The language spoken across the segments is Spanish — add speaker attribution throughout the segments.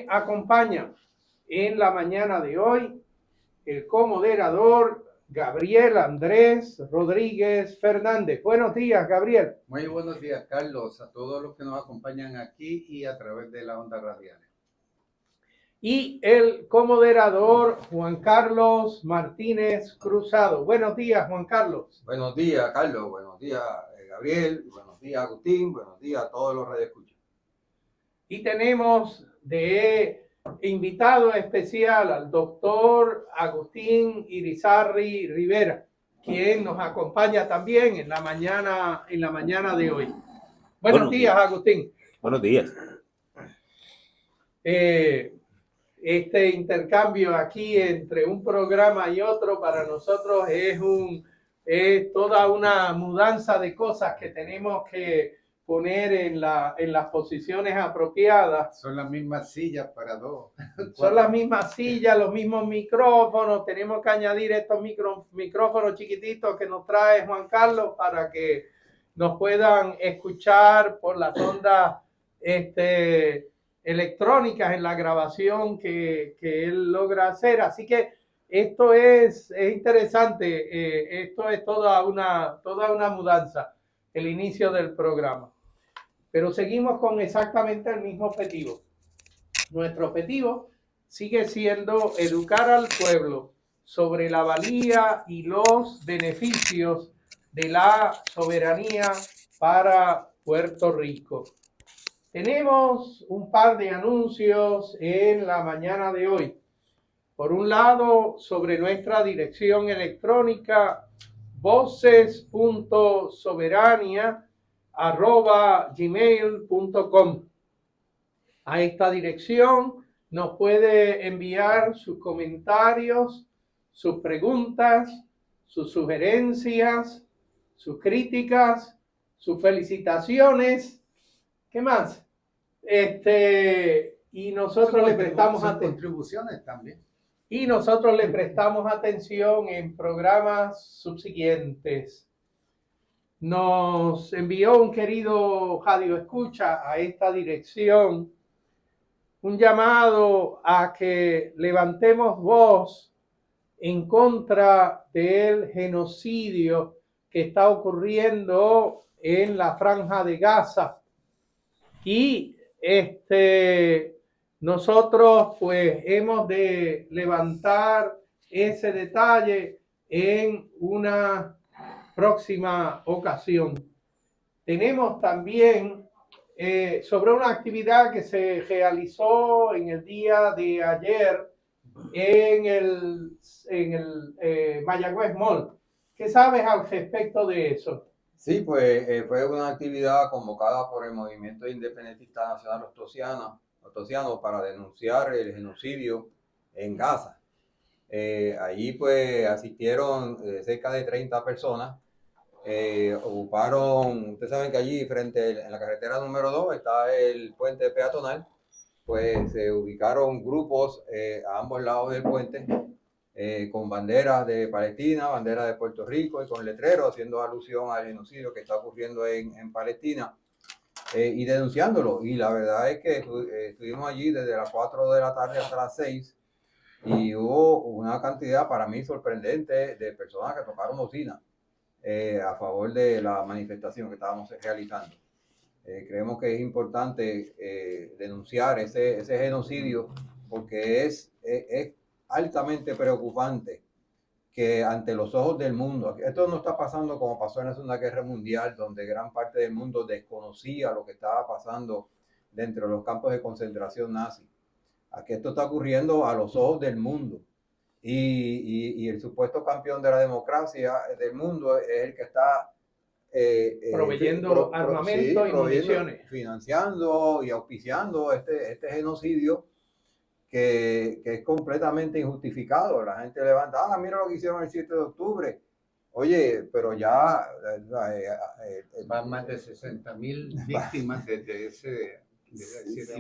Speaker 1: Acompaña en la mañana de hoy el comoderador Gabriel Andrés Rodríguez Fernández. Buenos días, Gabriel.
Speaker 2: Muy buenos días, Carlos, a todos los que nos acompañan aquí y a través de la onda radial.
Speaker 1: Y el comoderador Juan Carlos Martínez Cruzado. Buenos días, Juan Carlos.
Speaker 3: Buenos días, Carlos. Buenos días, Gabriel. Buenos días, Agustín. Buenos días a todos los radioescuchas.
Speaker 1: Y tenemos de invitado especial al doctor Agustín Irizarry Rivera, quien nos acompaña también en la mañana de hoy. Buenos días, Agustín.
Speaker 4: Buenos días.
Speaker 1: Este intercambio aquí entre un programa y otro para nosotros es toda una mudanza de cosas que tenemos que poner en las posiciones apropiadas.
Speaker 2: Son las mismas sillas para dos.
Speaker 1: Son las mismas sillas, los mismos micrófonos. Tenemos que añadir estos micrófonos chiquititos que nos trae Juan Carlos para que nos puedan escuchar por las ondas electrónicas en la grabación que él logra hacer. Así que esto es interesante. Esto es toda una mudanza, el inicio del programa. Pero seguimos con exactamente el mismo objetivo. Nuestro objetivo sigue siendo educar al pueblo sobre la valía y los beneficios de la soberanía para Puerto Rico. Tenemos un par de anuncios en la mañana de hoy. Por un lado, sobre nuestra dirección electrónica voces.soberania@gmail.com. A esta dirección nos puede enviar sus comentarios, sus preguntas, sus sugerencias, sus críticas, sus felicitaciones. ¿Qué más? Y nosotros le prestamos atención.
Speaker 2: Contribuciones también.
Speaker 1: Y nosotros le prestamos atención en programas subsiguientes. Nos envió un querido radio escucha a esta dirección un llamado a que levantemos voz en contra del genocidio que está ocurriendo en la Franja de Gaza. Y nosotros pues hemos de levantar ese detalle en una próxima ocasión. Tenemos también sobre una actividad que se realizó en el día de ayer en el Mayagüez Mall. ¿Qué sabes al respecto de eso?
Speaker 3: Sí, pues fue una actividad convocada por el Movimiento Independentista Nacional Ostosiano para denunciar el genocidio en Gaza. Allí pues asistieron cerca de 30 personas. Ocuparon, ustedes saben que allí en la carretera número 2 está el puente peatonal, pues se ubicaron grupos a ambos lados del puente con banderas de Palestina, banderas de Puerto Rico y con letreros haciendo alusión al genocidio que está ocurriendo en Palestina y denunciándolo. Y la verdad es que estuvimos allí desde las 4 de la tarde hasta las 6 y hubo una cantidad para mí sorprendente de personas que tocaron bocina a favor de la manifestación que estábamos realizando. Creemos que es importante denunciar ese genocidio porque es altamente preocupante que ante los ojos del mundo, esto no está pasando como pasó en la Segunda Guerra Mundial, donde gran parte del mundo desconocía lo que estaba pasando dentro de los campos de concentración nazi. Aquí esto está ocurriendo a los ojos del mundo. Y el supuesto campeón de la democracia del mundo es el que está
Speaker 1: proveyendo armamento y municiones,
Speaker 3: financiando y auspiciando este genocidio que es completamente injustificado. La gente levanta, mira lo que hicieron el 7 de octubre. Oye, pero ya
Speaker 2: van más de 60,000 víctimas desde ese.
Speaker 4: Y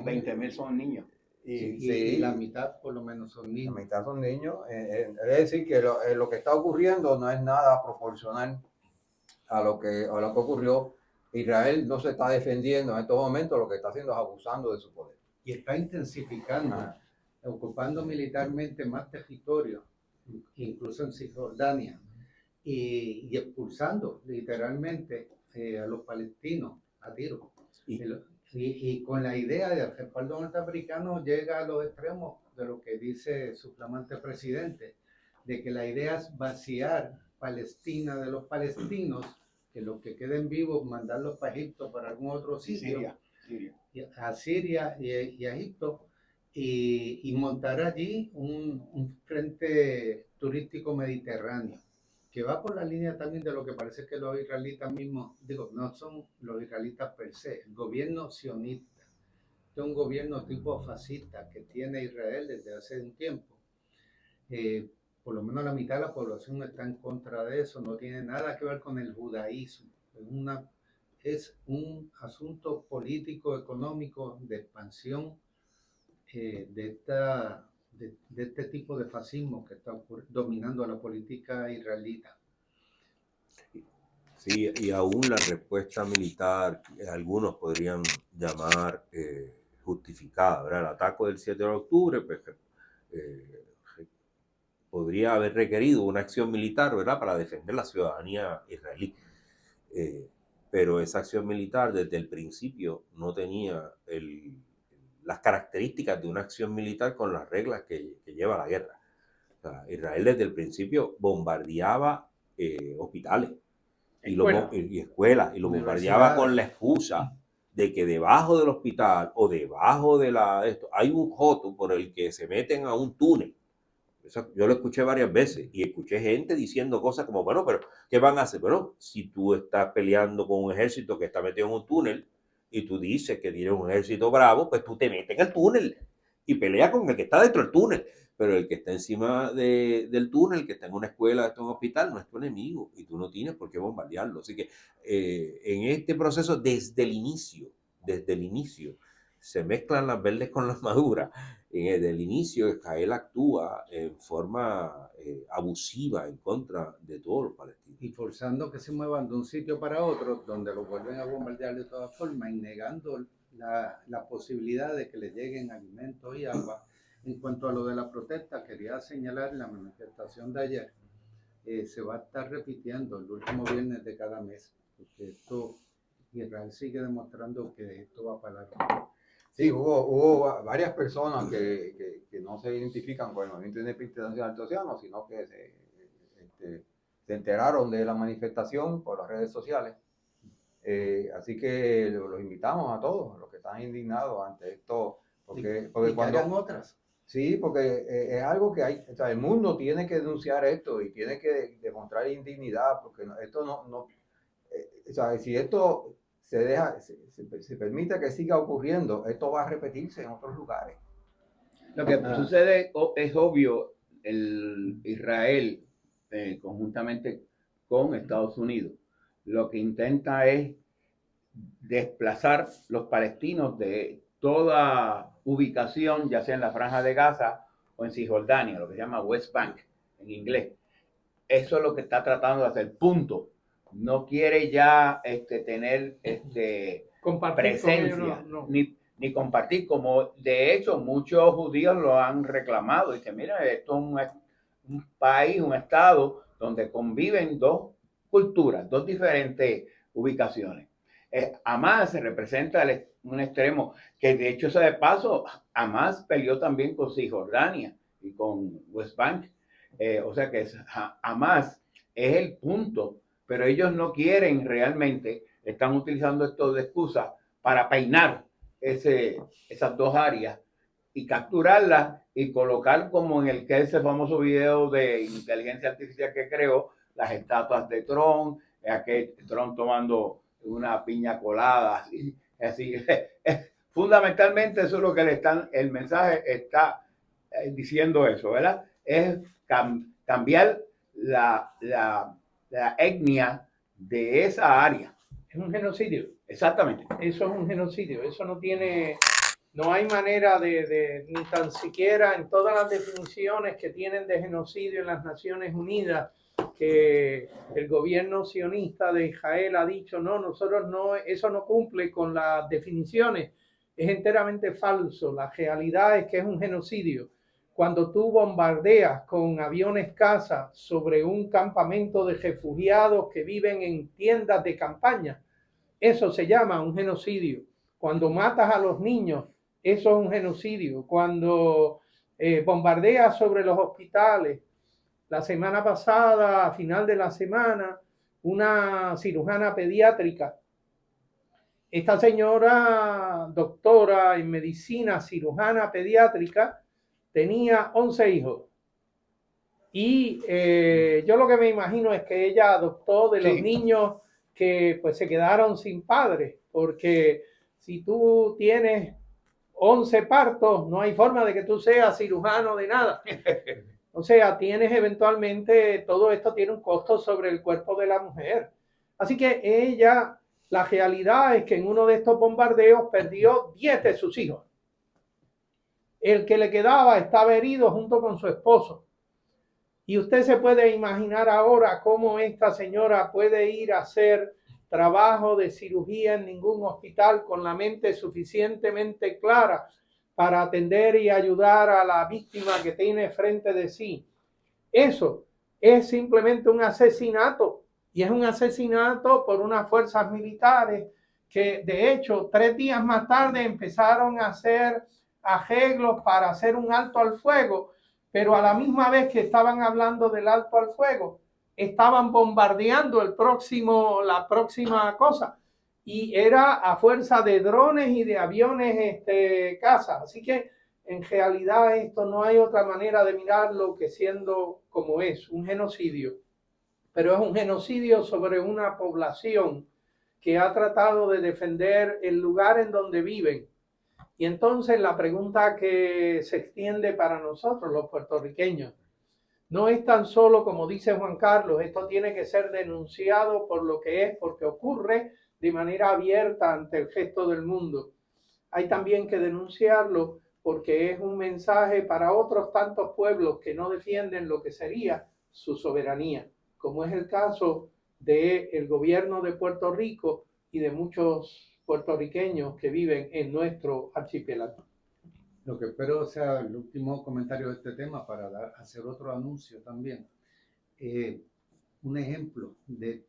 Speaker 4: 20,000 son niños.
Speaker 2: Y la mitad por lo menos son niños.
Speaker 3: La mitad son niños. Es decir, que lo que está ocurriendo no es nada proporcional a lo que ocurrió. Israel no se está defendiendo en estos momentos, lo que está haciendo es abusando de su poder.
Speaker 2: y está intensificando, ocupando militarmente más territorio, incluso en Cisjordania, y expulsando literalmente a los palestinos a tiro. Y con la idea del respaldo norteamericano llega a los extremos de lo que dice su flamante presidente, de que la idea es vaciar Palestina de los palestinos, que los que queden vivos mandarlos para Egipto, para algún otro sitio, a Siria y a Egipto, y montar allí un frente turístico mediterráneo, que va por la línea también de lo que parece que los israelitas mismos, digo, no son los israelitas per se, el gobierno sionista, es un gobierno tipo fascista que tiene Israel desde hace un tiempo. Por lo menos la mitad de la población está en contra de eso, no tiene nada que ver con el judaísmo, es un asunto político, económico, de expansión de este tipo de fascismo que está dominando la política israelita.
Speaker 5: Sí, y aún la respuesta militar, algunos podrían llamar justificada, ¿verdad? El ataque del 7 de octubre, pues, podría haber requerido una acción militar, ¿verdad?, para defender la ciudadanía israelí. Pero esa acción militar desde el principio no tenía las características de una acción militar con las reglas que lleva la guerra. O sea, Israel desde el principio bombardeaba hospitales y escuelas, y lo bombardeaba con la excusa de que debajo del hospital o debajo de hay un joto por el que se meten a un túnel. Eso yo lo escuché varias veces y escuché gente diciendo cosas como, bueno, pero ¿qué van a hacer? Bueno, si tú estás peleando con un ejército que está metido en un túnel y tú dices que tienes un ejército bravo, pues tú te metes en el túnel y peleas con el que está dentro del túnel. Pero el que está encima del túnel, que está en una escuela, está en un hospital, no es tu enemigo y tú no tienes por qué bombardearlo. Así que en este proceso, desde el inicio, se mezclan las verdes con las maduras. Desde el inicio, Israel actúa en forma abusiva en contra de todos los palestinos.
Speaker 2: Y forzando que se muevan de un sitio para otro, donde los vuelven a bombardear de todas formas, y negando la posibilidad de que les lleguen alimentos y agua. En cuanto a lo de la protesta, quería señalar la manifestación de ayer. Se va a estar repitiendo el último viernes de cada mes, porque Israel sigue demostrando que esto va para largo.
Speaker 3: Sí, hubo varias personas que no se identifican con el movimiento independentista altoceano, sino que se enteraron de la manifestación por las redes sociales. Así que los invitamos a todos, los que están indignados ante esto, porque
Speaker 2: cuando hagan otras.
Speaker 3: Sí, porque es algo que hay, o sea, el mundo tiene que denunciar esto y tiene que demostrar indignidad, porque esto no o sea, si esto se permite que siga ocurriendo, esto va a repetirse en otros lugares.
Speaker 4: Lo que sucede es obvio, Israel, conjuntamente con Estados Unidos, lo que intenta es desplazar los palestinos de toda ubicación, ya sea en la Franja de Gaza o en Cisjordania, lo que se llama West Bank en inglés. Eso es lo que está tratando de hacer, punto. No quiere ya tener presencia, ni compartir, como de hecho muchos judíos lo han reclamado. Dicen, mira, esto es un país, un estado donde conviven dos culturas, dos diferentes ubicaciones. Hamas se representa un extremo, que de hecho, de paso, Hamas peleó también con Cisjordania y con West Bank. O sea que Hamas es el punto, pero ellos no quieren realmente, están utilizando esto de excusa para peinar esas dos áreas y capturarlas y colocar, como en ese famoso video de inteligencia artificial que creó, las estatuas de Trump, aquel Trump tomando una piña colada, así. Fundamentalmente eso es lo que el mensaje está diciendo eso, ¿verdad? Es cambiar la etnia de esa área.
Speaker 1: Es un genocidio.
Speaker 4: Exactamente.
Speaker 1: Eso es un genocidio. Eso no hay manera ni tan siquiera en todas las definiciones que tienen de genocidio en las Naciones Unidas, que el gobierno sionista de Israel ha dicho, no, nosotros no, eso no cumple con las definiciones. es enteramente falso. La realidad es que es un genocidio. Cuando tú bombardeas con aviones caza sobre un campamento de refugiados que viven en tiendas de campaña, eso se llama un genocidio. Cuando matas a los niños, eso es un genocidio. Cuando bombardeas sobre los hospitales, la semana pasada, a final de la semana, una cirujana pediátrica, esta señora doctora en medicina, cirujana pediátrica, tenía 11 hijos. Y yo lo que me imagino es que ella adoptó de los niños que pues se quedaron sin padres, porque si tú tienes 11 partos, no hay forma de que tú seas cirujano de nada. O sea, tienes eventualmente, todo esto tiene un costo sobre el cuerpo de la mujer. Así que ella, la realidad es que en uno de estos bombardeos perdió 10 de sus hijos. El que le quedaba estaba herido junto con su esposo. Y usted se puede imaginar ahora cómo esta señora puede ir a hacer trabajo de cirugía en ningún hospital con la mente suficientemente clara para atender y ayudar a la víctima que tiene frente de sí. Eso es simplemente un asesinato, y es un asesinato por unas fuerzas militares que de hecho 3 días más tarde empezaron a hacer arreglos para hacer un alto al fuego, pero a la misma vez que estaban hablando del alto al fuego, estaban bombardeando la próxima cosa, y era a fuerza de drones y de aviones caza. Así que en realidad esto no hay otra manera de mirarlo que siendo como es, un genocidio. Pero es un genocidio sobre una población que ha tratado de defender el lugar en donde viven. Y entonces la pregunta que se extiende para nosotros, los puertorriqueños, no es tan solo como dice Juan Carlos, esto tiene que ser denunciado por lo que es, porque ocurre de manera abierta ante el resto del mundo. Hay también que denunciarlo porque es un mensaje para otros tantos pueblos que no defienden lo que sería su soberanía, como es el caso del gobierno de Puerto Rico y de muchos puertorriqueños que viven en nuestro archipiélago.
Speaker 2: Lo que espero sea el último comentario de este tema para hacer otro anuncio también. Un ejemplo de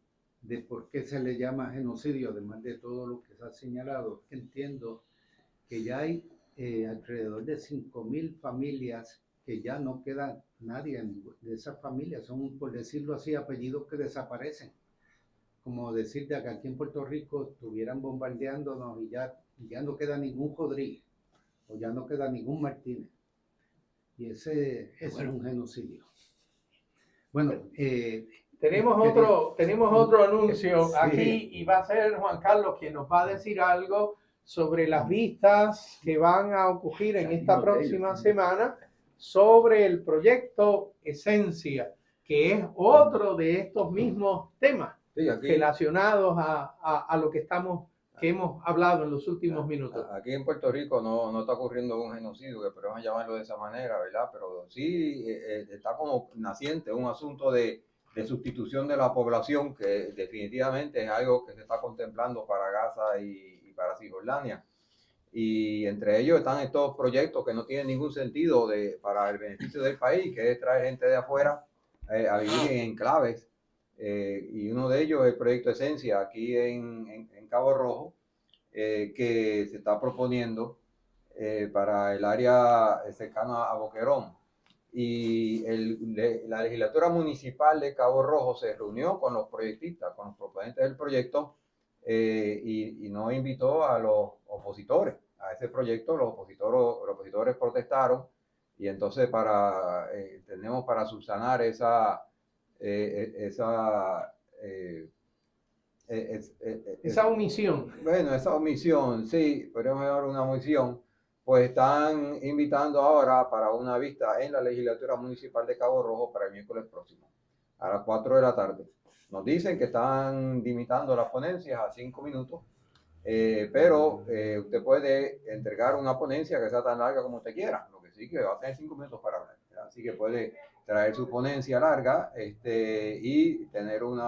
Speaker 2: por qué se le llama genocidio, además de todo lo que se ha señalado. Entiendo que ya hay alrededor de 5.000 familias que ya no queda nadie de esas familias. Son, por decirlo así, apellidos que desaparecen. Como decir que aquí en Puerto Rico estuvieran bombardeándonos y ya no queda ningún Rodríguez o ya no queda ningún Martínez. Y ese es un genocidio. Bueno,
Speaker 1: tenemos otro anuncio aquí, y va a ser Juan Carlos quien nos va a decir algo sobre las vistas que van a ocurrir en esta próxima semana sobre el proyecto Esencia, que es otro de estos mismos temas relacionados a lo que hemos hablado en los últimos minutos.
Speaker 3: Aquí en Puerto Rico no está ocurriendo un genocidio, que podemos llamarlo de esa manera, ¿verdad? Pero sí está como naciente un asunto de sustitución de la población, que definitivamente es algo que se está contemplando para Gaza y para Cisjordania. Y entre ellos están estos proyectos que no tienen ningún sentido para el beneficio del país, que es traer gente de afuera a vivir en enclaves. Y uno de ellos es el proyecto Esencia, aquí en Cabo Rojo, que se está proponiendo para el área cercana a Boquerón. Y la legislatura municipal de Cabo Rojo se reunió con los proyectistas, con los proponentes del proyecto, y no invitó a los opositores a ese proyecto. Los opositores protestaron, y entonces tenemos para subsanar esa
Speaker 1: omisión.
Speaker 3: Bueno, esa omisión, sí, podríamos llamar una omisión. Pues están invitando ahora para una vista en la legislatura municipal de Cabo Rojo para el miércoles próximo, a las 4 de la tarde. Nos dicen que están limitando las ponencias a 5 minutos, pero usted puede entregar una ponencia que sea tan larga como usted quiera, lo que sí que va a tener 5 minutos para hablar, ¿verdad? Así que puede traer su ponencia larga y tener un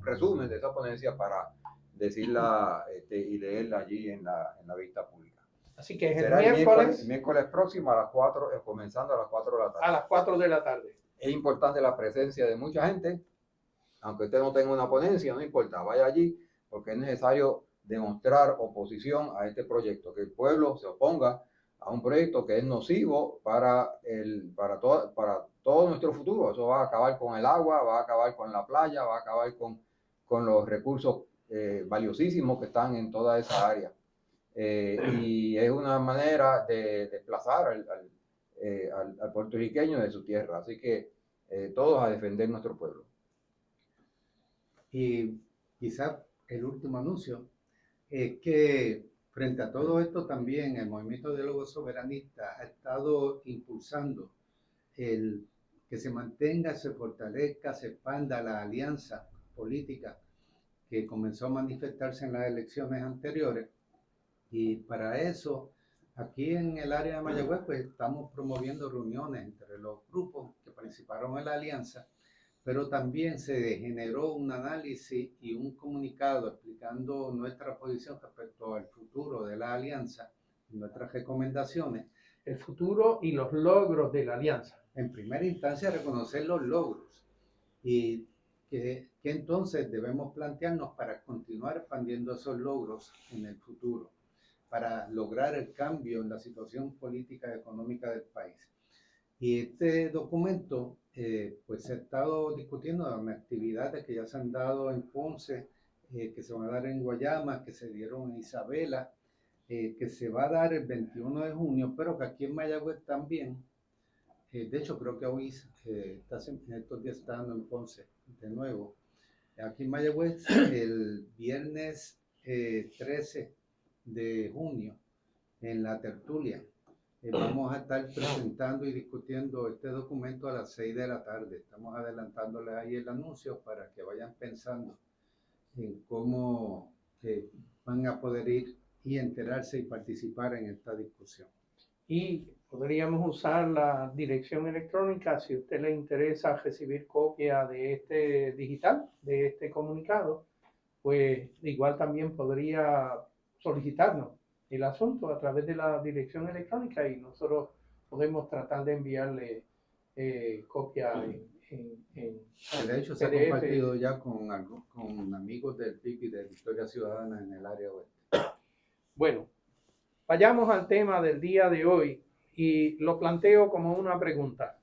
Speaker 3: resumen de esa ponencia para decirla y leerla allí en la vista pública.
Speaker 1: Así que es el
Speaker 3: Será
Speaker 1: miércoles
Speaker 3: miércoles próximo a las 4, comenzando a las 4 de la tarde.
Speaker 1: a las 4 de la tarde.
Speaker 3: Es importante la presencia de mucha gente, aunque usted no tenga una ponencia, no importa, vaya allí, porque es necesario demostrar oposición a este proyecto, que el pueblo se oponga a un proyecto que es nocivo para todo nuestro futuro. Eso va a acabar con el agua, va a acabar con la playa, va a acabar con los recursos valiosísimos que están en toda esa área. Y es una manera de desplazar al puertorriqueño de su tierra. Así que todos a defender nuestro pueblo.
Speaker 2: Y quizás el último anuncio es que frente a todo esto también el Movimiento de Diálogo Soberanista ha estado impulsando el que se mantenga, se fortalezca, se expanda la alianza política que comenzó a manifestarse en las elecciones anteriores. Y para eso, aquí en el área de Mayagüez, pues estamos promoviendo reuniones entre los grupos que participaron en la alianza, pero también se generó un análisis y un comunicado explicando nuestra posición respecto al futuro de la alianza, nuestras recomendaciones.
Speaker 1: El futuro y los logros de la alianza.
Speaker 2: En primera instancia, reconocer los logros y que entonces debemos plantearnos para continuar expandiendo esos logros en el futuro, para lograr el cambio en la situación política y económica del país. Y este documento, pues se ha estado discutiendo en actividades que ya se han dado en Ponce, que se van a dar en Guayama, que se dieron en Isabela, que se va a dar el 21 de junio, pero que aquí en Mayagüez también. De hecho, creo que hoy, en estos días está dando en Ponce de nuevo. Aquí en Mayagüez, el viernes 13 de junio, en la tertulia, vamos a estar presentando y discutiendo este documento a las 6 de la tarde. Estamos adelantándoles ahí el anuncio para que vayan pensando en cómo van a poder ir y enterarse y participar en esta discusión.
Speaker 1: Y podríamos usar la dirección electrónica si a usted le interesa recibir copia de este digital, de este comunicado, pues igual también podría solicitarnos el asunto a través de la dirección electrónica y nosotros podemos tratar de enviarle copia
Speaker 2: de hecho, se ha compartido ya con amigos del PIB y de Victoria Ciudadana en el área oeste.
Speaker 1: Bueno, vayamos al tema del día de hoy y lo planteo como una pregunta.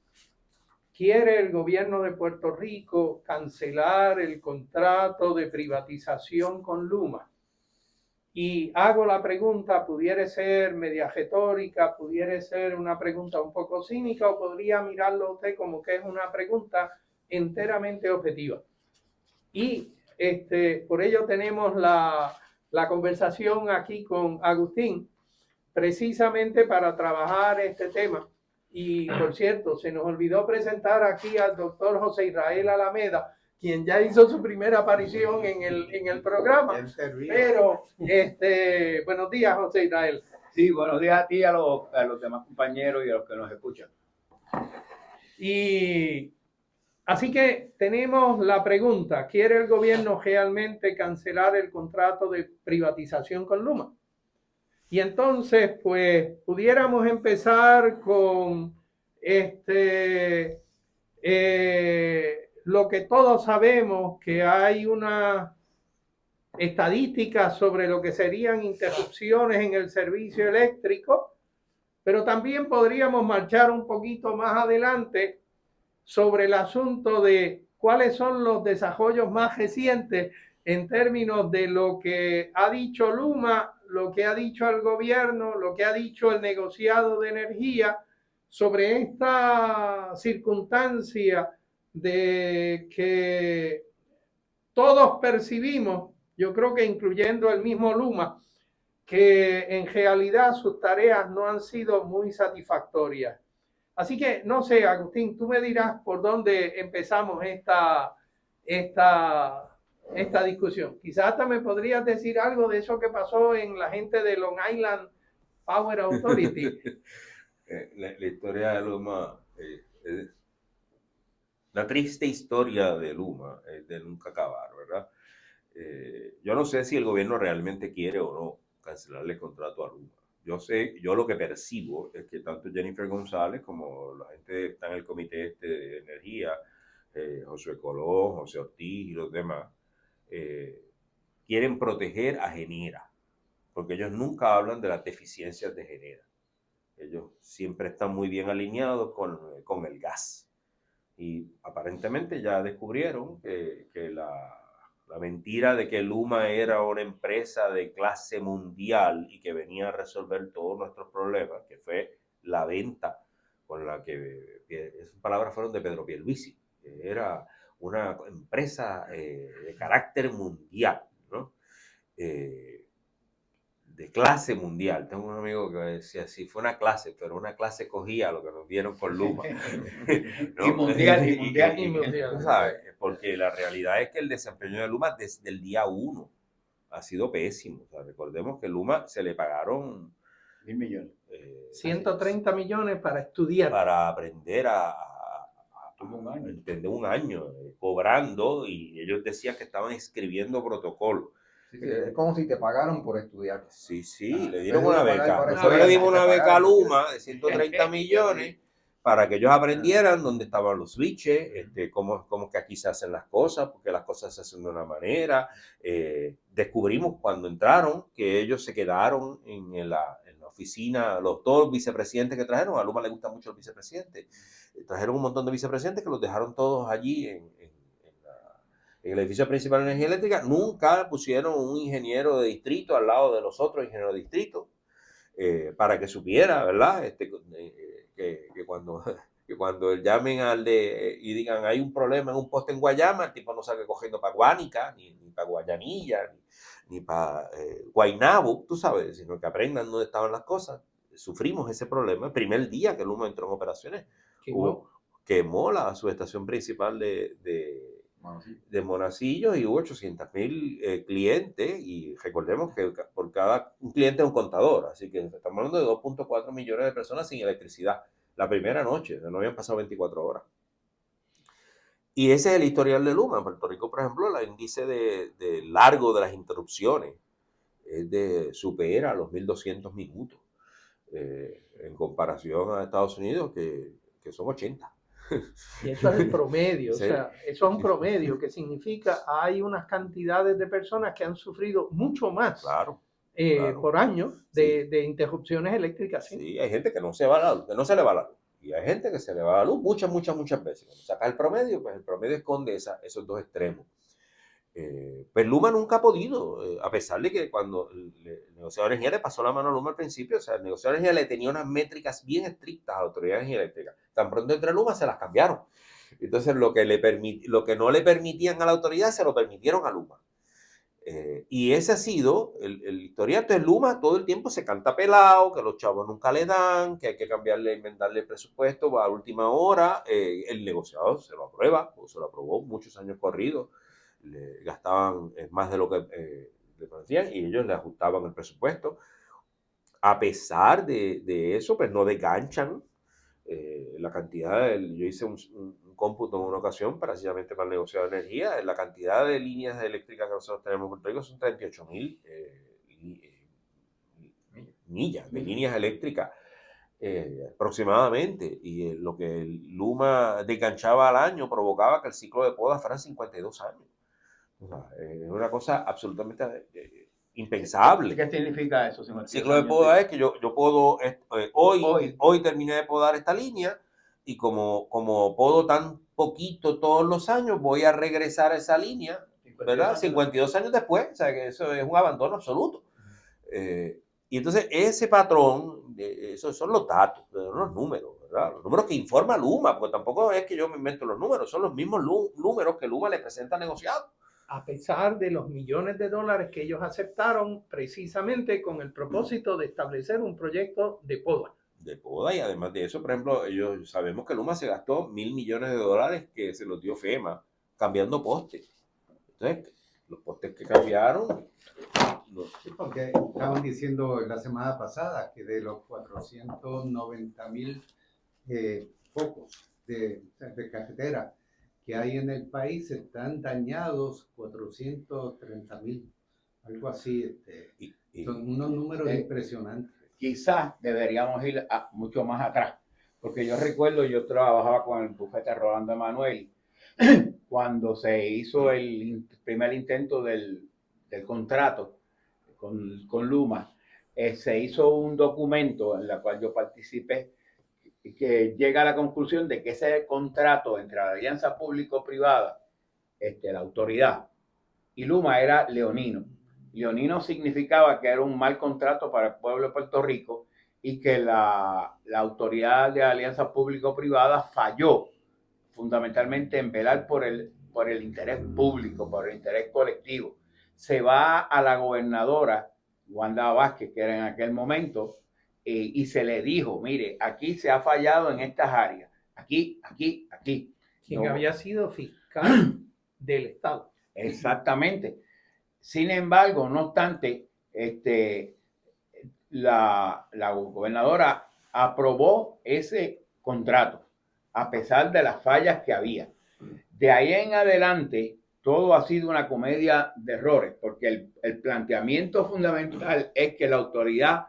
Speaker 1: ¿Quiere el gobierno de Puerto Rico cancelar el contrato de privatización con Luma? Y hago la pregunta, pudiera ser media retórica, pudiera ser una pregunta un poco cínica o podría mirarlo usted como que es una pregunta enteramente objetiva. Y por ello tenemos la conversación aquí con Agustín, precisamente para trabajar este tema. Y por cierto, se nos olvidó presentar aquí al doctor José Israel Alameda, quien ya hizo su primera aparición en el programa. Pero, buenos días, José Israel.
Speaker 4: Sí, buenos días a ti y a los demás compañeros y a los que nos escuchan.
Speaker 1: Y así que tenemos la pregunta, ¿quiere el gobierno realmente cancelar el contrato de privatización con Luma? Y entonces, pues, pudiéramos empezar con lo que todos sabemos, que hay una estadística sobre lo que serían interrupciones en el servicio eléctrico, pero también podríamos marchar un poquito más adelante sobre el asunto de cuáles son los desarrollos más recientes en términos de lo que ha dicho Luma, lo que ha dicho el gobierno, lo que ha dicho el negociado de energía sobre esta circunstancia de que todos percibimos, yo creo que incluyendo el mismo Luma, que en realidad sus tareas no han sido muy satisfactorias. Así que, no sé, Agustín, tú me dirás por dónde empezamos esta discusión. Quizás hasta me podrías decir algo de eso que pasó en la gente de Long Island Power Authority.
Speaker 5: La historia de Luma, la triste historia de Luma es de nunca acabar, ¿verdad? Yo no sé si el gobierno realmente quiere o no cancelarle el contrato a Luma. yo lo que percibo es que tanto Jennifer González como la gente que está en el comité de energía, José Colón, José Ortiz y los demás, quieren proteger a Genera, porque ellos nunca hablan de las deficiencias de Genera. Ellos siempre están muy bien alineados con el gas. Y aparentemente ya descubrieron que la mentira de que Luma era una empresa de clase mundial y que venía a resolver todos nuestros problemas, que fue la venta con la que esas palabras fueron de Pedro Pierluisi, que era una empresa de carácter mundial, ¿no? De clase mundial. Tengo un amigo que decía, sí, fue una clase, pero una clase cogía lo que nos dieron con Luma. ¿no?
Speaker 4: Y mundial, y mundial, y
Speaker 5: Tú sabes, porque la realidad es que el desempeño de Luma desde el día 1 ha sido pésimo. O sea, recordemos que Luma se le pagaron
Speaker 4: 10 millones.
Speaker 1: 130 millones para estudiar.
Speaker 5: Para aprender a
Speaker 4: Tuvo un año.
Speaker 5: entender un año, cobrando, y ellos decían que estaban escribiendo protocolos.
Speaker 3: Sí, es como si te pagaron por estudiar.
Speaker 5: Sí, le dieron
Speaker 3: Entonces,
Speaker 5: una
Speaker 3: pagar
Speaker 5: beca.
Speaker 3: por
Speaker 5: Nosotros le
Speaker 3: estudiar,
Speaker 5: dimos
Speaker 3: te
Speaker 5: una beca a
Speaker 3: pagaron.
Speaker 5: Luma de 130 millones para que ellos aprendieran dónde estaban los switches, cómo que aquí se hacen las cosas, porque las cosas se hacen de una manera. Descubrimos cuando entraron que ellos se quedaron en la oficina, todos los vicepresidentes que trajeron. A Luma le gustan mucho los vicepresidentes. Trajeron un montón de vicepresidentes que los dejaron todos allí en el edificio principal de energía eléctrica. Nunca pusieron un ingeniero de distrito al lado de los otros ingenieros de distrito para que supiera, ¿verdad? Que cuando llamen y digan hay un problema en un poste en Guayama, el tipo no salga cogiendo para Guánica, ni para Guayanilla, ni para Guaynabo, tú sabes, sino que aprendan dónde estaban las cosas. Sufrimos ese problema el primer día que Luma entró en operaciones. Quemó la subestación principal de Monacillo y hubo 800,000 clientes, y recordemos que por cada un cliente es un contador, así que estamos hablando de 2.4 millones de personas sin electricidad la primera noche, no habían pasado 24 horas. Y ese es el historial de Luma. En Puerto Rico, por ejemplo, el índice de largo de las interrupciones supera los 1.200 minutos en comparación a Estados Unidos, que son 80.
Speaker 1: Y eso es el promedio, sí. O sea, eso es un promedio, que significa hay unas cantidades de personas que han sufrido mucho más
Speaker 5: claro.
Speaker 1: por año de interrupciones eléctricas.
Speaker 5: Sí, hay gente que no se va a la luz, que no se le va la luz. Y hay gente que se le va la luz muchas veces. Cuando sacas el promedio, pues el promedio esconde esos dos extremos. Pues Luma nunca ha podido, a pesar de que cuando el negociador de energía le pasó la mano a Luma al principio, o sea, el negociador de energía le tenía unas métricas bien estrictas a la Autoridad de Energía Eléctrica. Tan pronto entre Luma se las cambiaron. Entonces lo que no le permitían a la autoridad se lo permitieron a Luma. Y ese ha sido el historial. Entonces Luma todo el tiempo se canta pelado, que los chavos nunca le dan, que hay que inventarle el presupuesto a última hora. El negociador se lo aprueba, o se lo aprobó muchos años corridos. Le gastaban más de lo que le parecían, y ellos le ajustaban el presupuesto. A pesar de eso, pues no desganchan la cantidad. Yo hice un cómputo en una ocasión precisamente para el negocio de energía. La cantidad de líneas eléctricas que nosotros tenemos en Puerto Rico son 38,000 millas de líneas eléctricas aproximadamente, y lo que el Luma desganchaba al año provocaba que el ciclo de poda fuera 52 años. O sea, es una cosa absolutamente impensable.
Speaker 4: ¿Qué significa eso?
Speaker 5: El ciclo de poda es que yo podo, hoy terminé de podar esta línea, y como podo tan poquito todos los años, voy a regresar a esa línea, ¿verdad? 52 años después. O sea, que eso es un abandono absoluto. Y entonces ese patrón, esos son los datos, los números, ¿verdad? Los números que informa Luma, porque tampoco es que yo me invento los números, son los mismos números que Luma le presenta al negociado.
Speaker 1: A pesar de los millones de dólares que ellos aceptaron precisamente con el propósito de establecer un proyecto de poda.
Speaker 5: De poda, y además de eso, por ejemplo, ellos sabemos que Luma se gastó $1.000 millones que se los dio FEMA cambiando postes. Entonces, los postes que cambiaron...
Speaker 2: Sí, porque estaban diciendo la semana pasada que de los 490,000 focos de carretera que hay en el país, están dañados 430,000, algo así. Son unos números impresionantes.
Speaker 4: quizás deberíamos ir mucho más atrás, porque yo recuerdo, yo trabajaba con el bufete Rolando Emanuel cuando se hizo el primer intento del contrato con Luma. Se hizo un documento en el cual yo participé que llega a la conclusión de que ese contrato entre la alianza público-privada, la autoridad, y Luma era leonino. Leonino significaba que era un mal contrato para el pueblo de Puerto Rico y que la autoridad de alianza público-privada falló fundamentalmente en velar por el interés público, por el interés colectivo. Se va a la gobernadora Wanda Vázquez, que era en aquel momento, y se le dijo, mire, aquí se ha fallado en estas áreas, aquí.
Speaker 1: Quien había sido fiscal del Estado.
Speaker 4: Exactamente. Sin embargo, no obstante, la gobernadora aprobó ese contrato, a pesar de las fallas que había. De ahí en adelante, todo ha sido una comedia de errores, porque el planteamiento fundamental es que la autoridad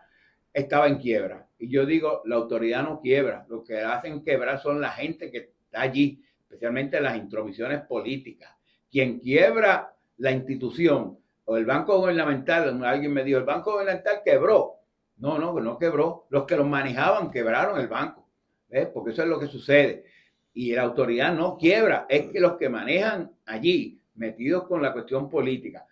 Speaker 4: estaba en quiebra. Y yo digo, la autoridad no quiebra, lo que hacen quebrar son la gente que está allí, especialmente las intromisiones políticas. Quien quiebra la institución o el banco gubernamental, alguien me dijo, el banco gubernamental quebró. No quebró. Los que los manejaban quebraron el banco, ¿ves? Porque eso es lo que sucede. Y la autoridad no quiebra, es que los que manejan allí, metidos con la cuestión política.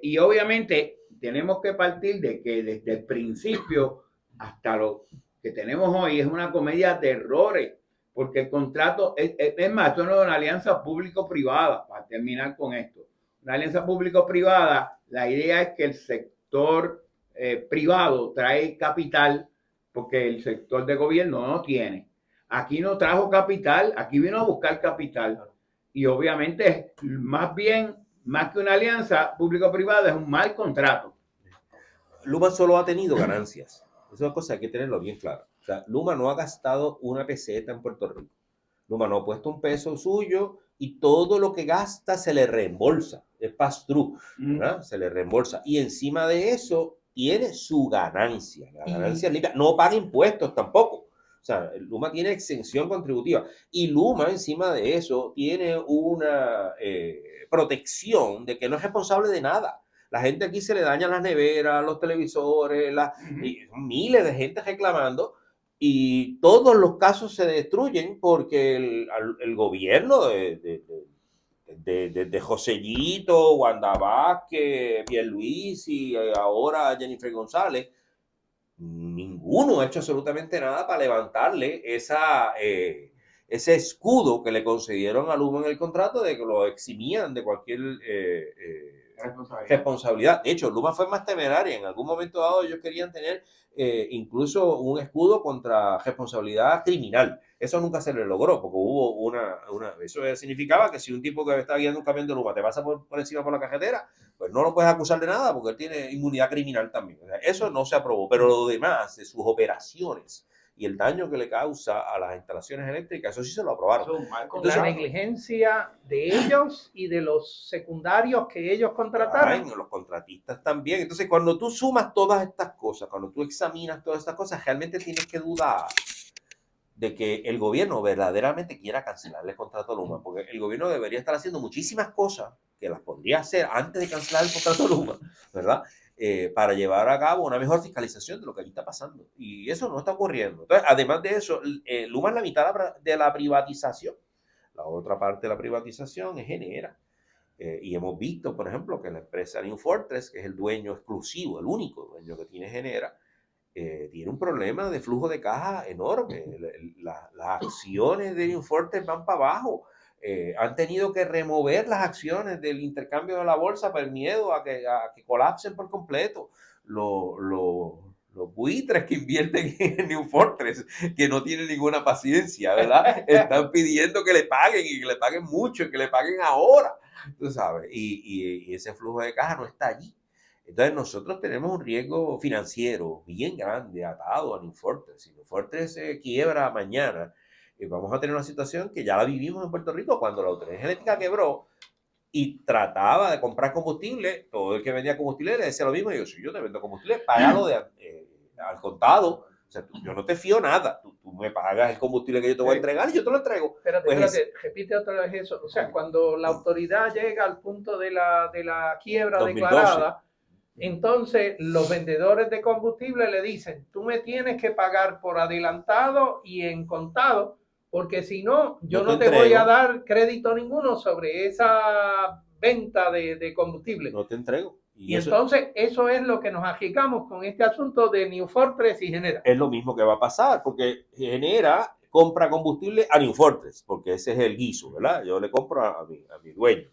Speaker 4: Y obviamente tenemos que partir de que desde el principio hasta lo que tenemos hoy es una comedia de errores, porque el contrato, es más, esto no es una alianza público-privada, para terminar con esto. Una alianza público-privada, la idea es que el sector privado trae capital, porque el sector de gobierno no tiene. Aquí no trajo capital, aquí vino a buscar capital. Y obviamente, más que una alianza público-privada, es un mal contrato.
Speaker 5: Luma solo ha tenido ganancias. Es una cosa que hay que tenerlo bien claro. O sea, Luma no ha gastado una peseta en Puerto Rico. Luma no ha puesto un peso suyo y todo lo que gasta se le reembolsa. Es pass-through, ¿verdad? Se le reembolsa. Y encima de eso tiene su ganancia. La ganancia limpia. No paga impuestos tampoco. O sea, Luma tiene exención contributiva. Y Luma, encima de eso, tiene una protección de que no es responsable de nada. La gente aquí se le dañan las neveras, los televisores, miles de gente reclamando y todos los casos se destruyen porque el gobierno de Josellito, Wanda Vázquez, Pierluisi y ahora Jennifer González, ninguno ha hecho absolutamente nada para levantarle ese escudo que le concedieron a Luma en el contrato de que lo eximían de cualquier responsabilidad. De hecho, Luma fue más temeraria. En algún momento dado ellos querían tener incluso un escudo contra responsabilidad criminal. Eso nunca se le logró porque hubo eso significaba que si un tipo que está guiando un camión de Luma te pasa por encima por la carretera, pues no lo puedes acusar de nada porque él tiene inmunidad criminal también. O sea, eso no se aprobó, pero lo demás de sus operaciones y el daño que le causa a las instalaciones eléctricas, eso sí se lo aprobaron.
Speaker 1: Entonces, la negligencia de ellos y de los secundarios que ellos contrataron.
Speaker 5: Los contratistas también. Entonces, cuando tú sumas todas estas cosas, cuando tú examinas todas estas cosas, realmente tienes que dudar de que el gobierno verdaderamente quiera cancelar el contrato Luma, porque el gobierno debería estar haciendo muchísimas cosas que las podría hacer antes de cancelar el contrato Luma, ¿verdad? Para llevar a cabo una mejor fiscalización de lo que aquí está pasando. Y eso no está ocurriendo. Entonces, además de eso, Luma es la mitad de la privatización. La otra parte de la privatización es Genera. Y hemos visto, por ejemplo, que la empresa New Fortress, que es el dueño exclusivo, el único dueño que tiene Genera, tiene un problema de flujo de caja enorme. Las acciones de New Fortress van para abajo. Han tenido que remover las acciones del intercambio de la bolsa por el miedo a que colapsen por completo. Los buitres que invierten en New Fortress, que no tienen ninguna paciencia, ¿verdad? Están pidiendo que le paguen y que le paguen mucho y que le paguen ahora, tú sabes. Y ese flujo de caja no está allí. Entonces nosotros tenemos un riesgo financiero bien grande atado a New Fortress. Si New Fortress quiebra mañana, vamos a tener una situación que ya la vivimos en Puerto Rico cuando la Autoridad Eléctrica quebró y trataba de comprar combustible. Todo el que vendía combustible le decía lo mismo. Y yo, si yo te vendo combustible, págalo al contado. O sea, yo no te fío nada. Tú me pagas el combustible que yo te voy a entregar y yo te lo entrego.
Speaker 1: Espérate, repite otra vez eso. O sea, cuando la autoridad llega al punto de la quiebra
Speaker 5: 2012.
Speaker 1: declarada, entonces los vendedores de combustible le dicen, tú me tienes que pagar por adelantado y en contado, porque si no, yo no te voy a dar crédito ninguno sobre esa venta de combustible.
Speaker 5: No te entrego.
Speaker 1: Y entonces eso es lo que nos agitamos con este asunto de New Fortress y Genera.
Speaker 5: Es lo mismo que va a pasar, porque Genera compra combustible a New Fortress, porque ese es el guiso, ¿verdad? Yo le compro a mi dueño.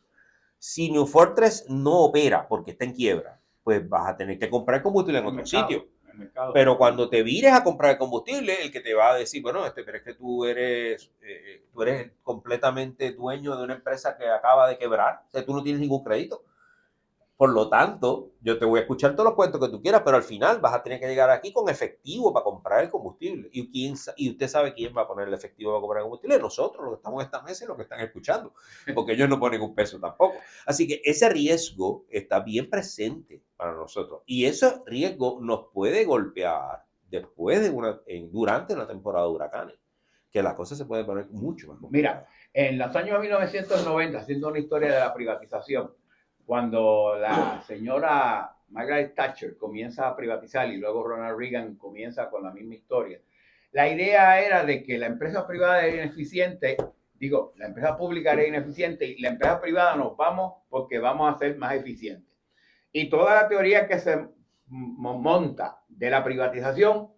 Speaker 5: Si New Fortress no opera porque está en quiebra, pues vas a tener que comprar combustible en otro sitio. Pero cuando te vires a comprar el combustible, el que te va a decir, bueno, pero es que tú eres completamente dueño de una empresa que acaba de quebrar, o sea, tú no tienes ningún crédito. Por lo tanto, yo te voy a escuchar todos los cuentos que tú quieras, pero al final vas a tener que llegar aquí con efectivo para comprar el combustible. Y usted sabe quién va a poner el efectivo para comprar el combustible. Nosotros, los que estamos en esta mesa y los que están escuchando, porque ellos no ponen un peso tampoco. Así que ese riesgo está bien presente para nosotros. Y ese riesgo nos puede golpear después durante una temporada de huracanes, que la cosa se puede poner mucho más complicada.
Speaker 4: Mira, en los años 1990, haciendo una historia de la privatización, cuando la señora Margaret Thatcher comienza a privatizar y luego Ronald Reagan comienza con la misma historia, la idea era de que la empresa privada era ineficiente, la empresa pública era ineficiente y la empresa privada nos vamos porque vamos a ser más eficientes. Y toda la teoría que se monta de la privatización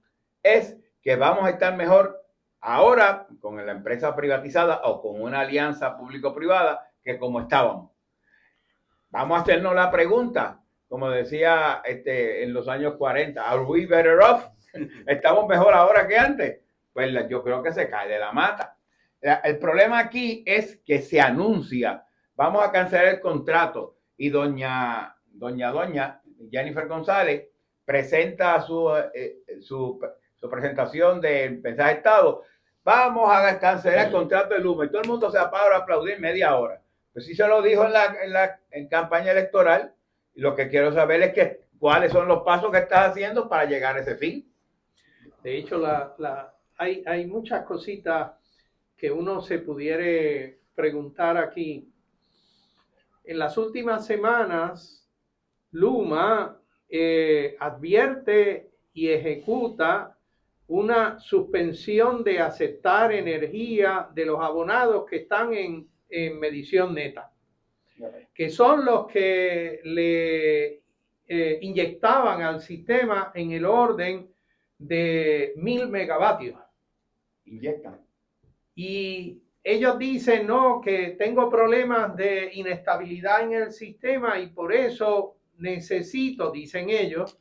Speaker 4: es que vamos a estar mejor ahora con la empresa privatizada o con una alianza público-privada que como estábamos. Vamos a hacernos la pregunta, como decía en los años 40, ¿are we better off? ¿Estamos mejor ahora que antes? Pues yo creo que se cae de la mata. El problema aquí es que se anuncia, vamos a cancelar el contrato y doña Jennifer González presenta su presentación del mensaje de Estado, vamos a cancelar el contrato de Luma y todo el mundo se apaga a aplaudir media hora. Pues sí se lo dijo en campaña electoral y lo que quiero saber es cuáles son los pasos que estás haciendo para llegar a ese fin.
Speaker 1: De hecho, hay muchas cositas que uno se pudiera preguntar aquí. En las últimas semanas, Luma advierte y ejecuta una suspensión de aceptar energía de los abonados que están en medición neta, que son los que le inyectaban al sistema en el orden de 1000 megavatios.
Speaker 4: Inyectan.
Speaker 1: Y ellos dicen, no, que tengo problemas de inestabilidad en el sistema y por eso necesito, dicen ellos,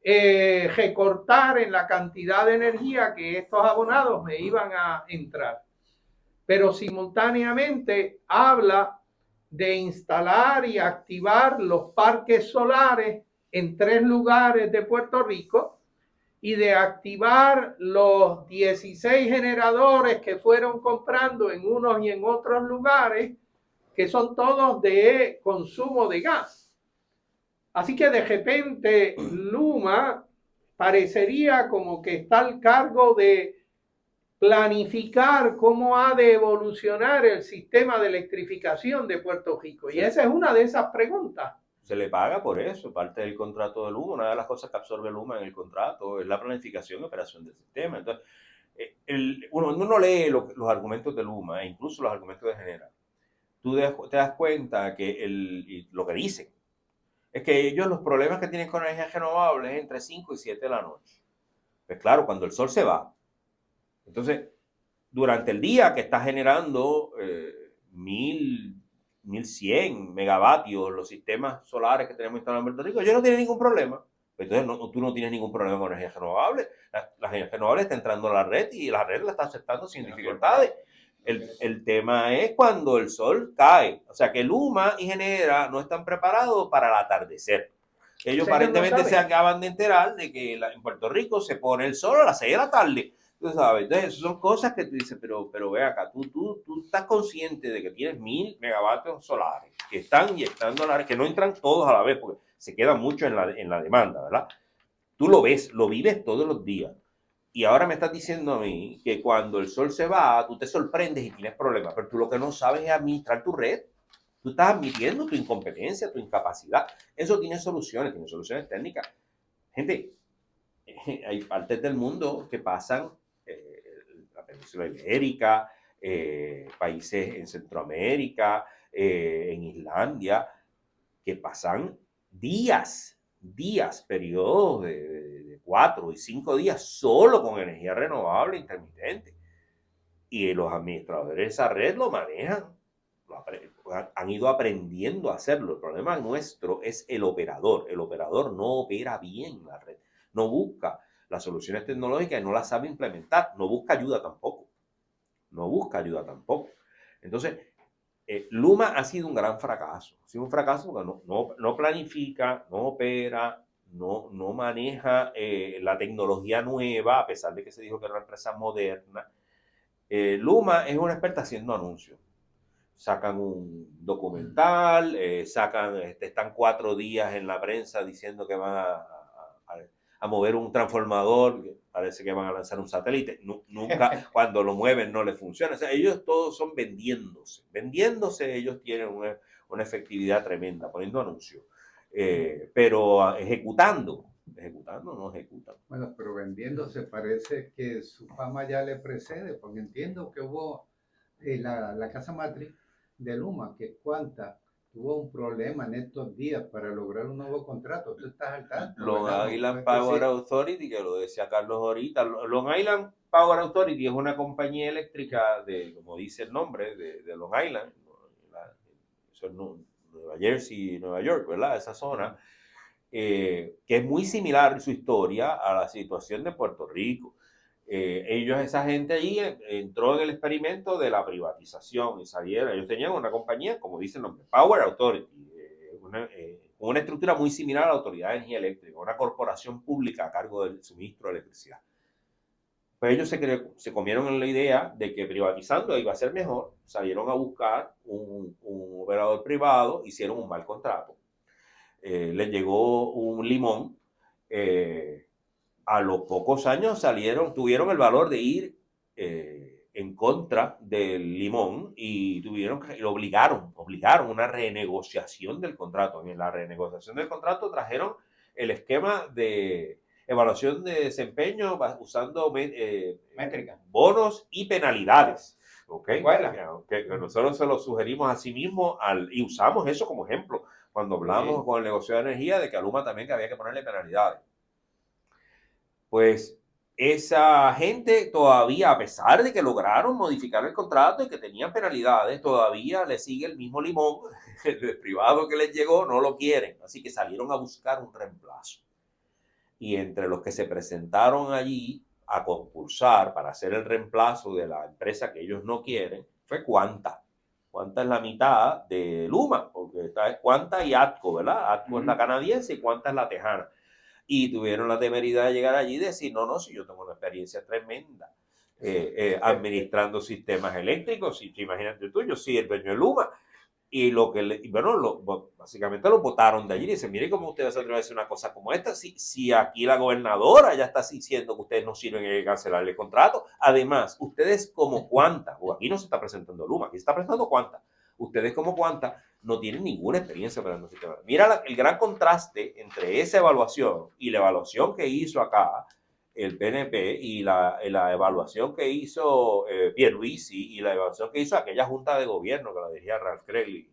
Speaker 1: recortar en la cantidad de energía que estos abonados me iban a entrar. Pero simultáneamente habla de instalar y activar los parques solares en 3 lugares de Puerto Rico y de activar los 16 generadores que fueron comprando en unos y en otros lugares, que son todos de consumo de gas. Así que de repente Luma parecería como que está al cargo de planificar cómo ha de evolucionar el sistema de electrificación de Puerto Rico. Y esa es una de esas preguntas.
Speaker 5: Se le paga por eso, parte del contrato de Luma. Una de las cosas que absorbe Luma en el contrato es la planificación y operación del sistema. Entonces, uno lee los argumentos de Luma e incluso los argumentos de Genera. Tú te das cuenta que lo que dicen es que ellos los problemas que tienen con energías renovables es entre 5 y 7 de la noche. Pues claro, cuando el sol se va. Entonces, durante el día que está generando 1100 megavatios los sistemas solares que tenemos instalados en Puerto Rico, ellos no tienen ningún problema. Entonces, tú no tienes ningún problema con energías renovables. Las energías renovables está entrando a la red y la red la está aceptando sin dificultades. El tema es cuando el sol cae. O sea, que Luma y Genera no están preparados para el atardecer. Ellos aparentemente se acaban de enterar de que en Puerto Rico se pone el sol a las 6 de la tarde. Tú sabes, entonces son cosas que tú dices, pero ve acá, tú estás consciente de que tienes 1000 megavatios solares que están inyectando a la red, que no entran todos a la vez porque se queda mucho en la demanda, ¿verdad? Tú lo ves, lo vives todos los días. Y ahora me estás diciendo a mí que cuando el sol se va, tú te sorprendes y tienes problemas, pero tú lo que no sabes es administrar tu red. Tú estás admitiendo tu incompetencia, tu incapacidad. Eso tiene soluciones técnicas. Gente, hay partes del mundo que pasan, la península ibérica, países en Centroamérica, en Islandia, que pasan días, periodos de 4 y 5 días solo con energía renovable intermitente. Y los administradores de esa red lo manejan, han ido aprendiendo a hacerlo. El problema nuestro es el operador. El operador no opera bien la red, no busca las soluciones tecnológicas y no las sabe implementar, no busca ayuda tampoco. Entonces, Luma ha sido un gran fracaso. Ha sido un fracaso porque no planifica, no opera, no maneja la tecnología nueva, a pesar de que se dijo que era una empresa moderna. Luma es una experta haciendo anuncios. Sacan un documental, están 4 días en la prensa diciendo que van a mover un transformador, parece que van a lanzar un satélite. Nunca, cuando lo mueven, no les funciona. O sea, ellos todos son vendiéndose. Ellos tienen una efectividad tremenda, poniendo anuncios. Pero ejecutando no ejecutan.
Speaker 2: Bueno, pero vendiéndose parece que su fama ya le precede, porque entiendo que hubo la casa matriz de Luma, que es Quanta, tuvo un problema en estos días para lograr un nuevo contrato. ¿Tú estás al tanto?
Speaker 5: Long Island Power Authority, que lo decía Carlos ahorita. Long Island Power Authority es una compañía eléctrica como dice el nombre, de Long Island. Eso es Nueva Jersey, Nueva York, ¿verdad? Esa zona. Que es muy similar en su historia a la situación de Puerto Rico. Esa gente allí entró en el experimento de la privatización y salieron. Ellos tenían una compañía, como dice el nombre, Power Authority, una estructura muy similar a la Autoridad de Energía Eléctrica, una corporación pública a cargo del suministro de electricidad. Pues ellos se comieron en la idea de que privatizando iba a ser mejor, salieron a buscar un operador privado, hicieron un mal contrato. Les llegó un limón. A los pocos años tuvieron el valor de ir en contra del limón y lo obligaron una renegociación del contrato. En la renegociación del contrato trajeron el esquema de evaluación de desempeño usando
Speaker 4: Métrica.
Speaker 5: bonos y penalidades. ¿Okay?
Speaker 4: Bueno.
Speaker 5: Que nosotros se lo sugerimos a sí mismos y usamos eso como ejemplo cuando hablamos con el negocio de energía de que a Luma también que había que ponerle penalidades. Pues esa gente todavía, a pesar de que lograron modificar el contrato y que tenían penalidades, todavía le sigue el mismo limón. El privado que les llegó no lo quieren, así que salieron a buscar un reemplazo. Y entre los que se presentaron allí a concursar para hacer el reemplazo de la empresa que ellos no quieren, fue Quanta. Quanta es la mitad de Luma, porque está Quanta y ATCO, ¿verdad? ATCO es la canadiense y Quanta es la tejana. Y tuvieron la temeridad de llegar allí y decir, no, si yo tengo una experiencia tremenda administrando sistemas eléctricos, imagínate tú, yo soy el dueño de Luma. Y básicamente lo votaron de allí y dicen, mire cómo ustedes se atreven a hacer una cosa como esta, si aquí la gobernadora ya está diciendo que ustedes no sirven en cancelarle el contrato. Además, ustedes como Quanta, o aquí no se está presentando Luma, aquí se está presentando Quanta, ustedes como Quanta no tienen ninguna experiencia operando el sistema. Mira el gran contraste entre esa evaluación y la evaluación que hizo acá el PNP y la evaluación que hizo Pierluisi y la evaluación que hizo aquella junta de gobierno que la dirigía Ralph Cregg y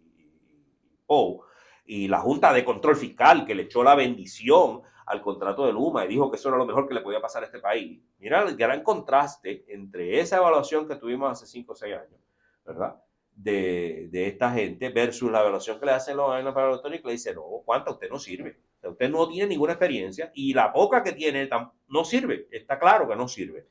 Speaker 5: Poe, y la junta de control fiscal que le echó la bendición al contrato de Luma y dijo que eso era lo mejor que le podía pasar a este país. Mira el gran contraste entre esa evaluación que tuvimos hace 5 o 6 años, ¿verdad? De esta gente versus la evaluación que le hacen los laboratorios que le dicen, no, ¿cuánto? Usted no sirve. O sea, usted no tiene ninguna experiencia y la poca que tiene no sirve. Está claro que no sirve.